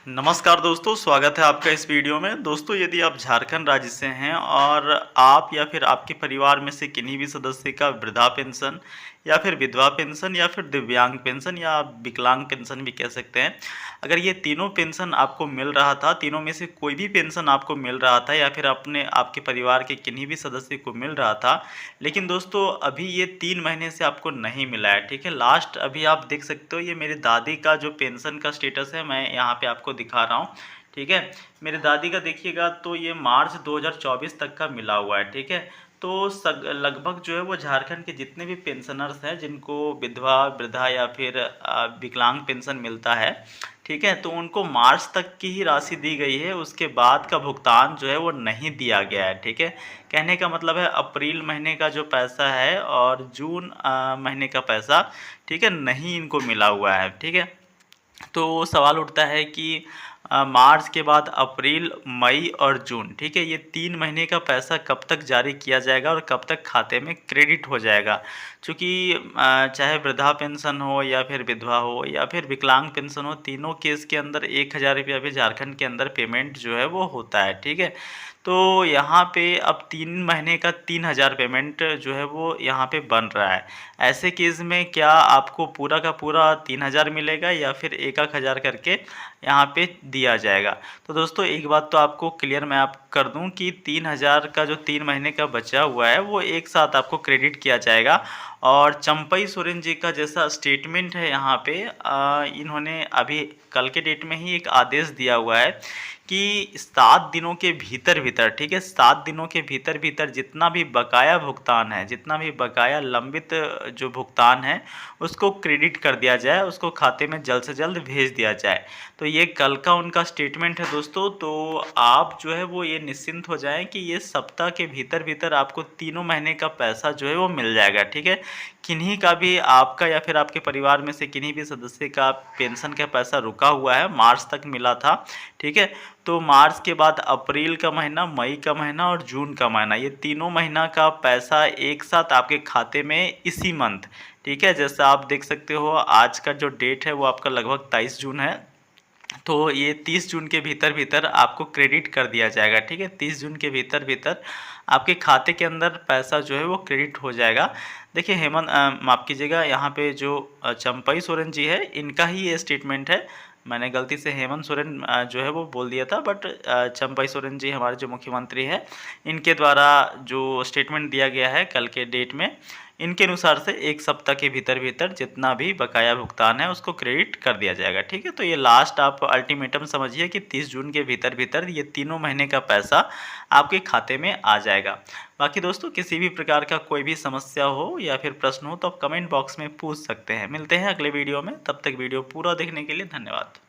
नमस्कार दोस्तों, स्वागत है आपका इस वीडियो में। दोस्तों, यदि आप झारखंड राज्य से हैं और आप या फिर आपके परिवार में से किन्हीं भी सदस्य का वृद्धा पेंशन या फिर विधवा पेंशन या फिर दिव्यांग पेंशन या विकलांग पेंशन भी कह सकते हैं, अगर ये तीनों पेंशन आपको मिल रहा था, तीनों में से कोई भी पेंशन आपको मिल रहा था या फिर अपने आपके परिवार के किन्हीं भी सदस्य को मिल रहा था, लेकिन दोस्तों अभी ये 3 महीने से आपको नहीं मिला है, ठीक है। लास्ट अभी आप देख सकते हो, ये मेरी दादी का जो पेंशन का स्टेटस है, मैं यहाँ पे आपको दिखा रहा हूँ, ठीक है। मेरी दादी का देखिएगा तो ये मार्च 2024 तक का मिला हुआ है, ठीक है। तो लगभग जो है वो झारखंड के जितने भी पेंशनर्स हैं जिनको विधवा, वृद्धा या फिर विकलांग पेंशन मिलता है, ठीक है, तो उनको मार्च तक की ही राशि दी गई है। उसके बाद का भुगतान जो है वो नहीं दिया गया है, ठीक है। कहने का मतलब है अप्रैल महीने का जो पैसा है और जून महीने का पैसा, ठीक है, नहीं इनको मिला हुआ है, ठीक है। तो सवाल उठता है कि मार्च के बाद अप्रैल, मई और जून, ठीक है, ये 3 महीने का पैसा कब तक जारी किया जाएगा और कब तक खाते में क्रेडिट हो जाएगा। चूँकि चाहे वृद्धा पेंशन हो या फिर विधवा हो या फिर विकलांग पेंशन हो, तीनों केस के अंदर 1000 रुपया भी झारखंड के अंदर पेमेंट जो है वो होता है, ठीक है। तो यहाँ पे अब 3 महीने का 3000 पेमेंट जो है वो यहाँ पे बन रहा है। ऐसे केस में क्या आपको पूरा का पूरा 3000 मिलेगा या फिर 1-1 हज़ार करके यहाँ पे दिया जाएगा। तो दोस्तों एक बात तो आपको क्लियर मैं आप कर दूं कि 3000 का जो 3 महीने का बचा हुआ है वो एक साथ आपको क्रेडिट किया जाएगा। और चंपई सोरेन जी का जैसा स्टेटमेंट है यहाँ पे, इन्होंने अभी कल के डेट में ही एक आदेश दिया हुआ है कि 7 दिनों के भीतर भीतर, ठीक है, 7 दिनों के भीतर भीतर जितना भी बकाया भुगतान है, जितना भी बकाया लंबित जो भुगतान है उसको क्रेडिट कर दिया जाए, उसको खाते में जल्द से जल्द भेज दिया जाए। तो ये कल का उनका स्टेटमेंट है दोस्तों। तो आप जो है वो ये निश्चिंत हो जाएं कि ये सप्ताह के भीतर भीतर आपको तीनों महीने का पैसा जो है वो मिल जाएगा, ठीक है। किन्हीं का भी, आपका या फिर आपके परिवार में से किन्हीं भी सदस्य का पेंशन का पैसा रुका हुआ है, मार्च तक मिला था, ठीक है, तो मार्च के बाद अप्रैल का महीना, मई का महीना और जून का महीना, ये तीनों महीना का पैसा एक साथ आपके खाते में इसी मंथ, ठीक है। जैसा आप देख सकते हो आज का जो डेट है वो आपका लगभग 23 जून है, तो ये 30 जून के भीतर भीतर आपको क्रेडिट कर दिया जाएगा, ठीक है। 30 जून के भीतर भीतर आपके खाते के अंदर पैसा जो है वो क्रेडिट हो जाएगा। देखिए माफ़ कीजिएगा, यहाँ पे जो चंपई सोरेन जी है इनका ही ये स्टेटमेंट है। मैंने गलती से हेमंत सोरेन जो है वो बोल दिया था, बट चंपई सोरेन जी हमारे जो मुख्यमंत्री हैं, इनके द्वारा जो स्टेटमेंट दिया गया है कल के डेट में, इनके अनुसार से एक सप्ताह के भीतर भीतर जितना भी बकाया भुगतान है उसको क्रेडिट कर दिया जाएगा, ठीक है। तो ये लास्ट आप अल्टीमेटम समझिए कि 30 जून के भीतर भीतर ये तीनों महीने का पैसा आपके खाते में आ जाएगा। बाकी दोस्तों किसी भी प्रकार का कोई भी समस्या हो या फिर प्रश्न हो तो आप कमेंट बॉक्स में पूछ सकते हैं। मिलते हैं अगले वीडियो में, तब तक वीडियो पूरा देखने के लिए धन्यवाद।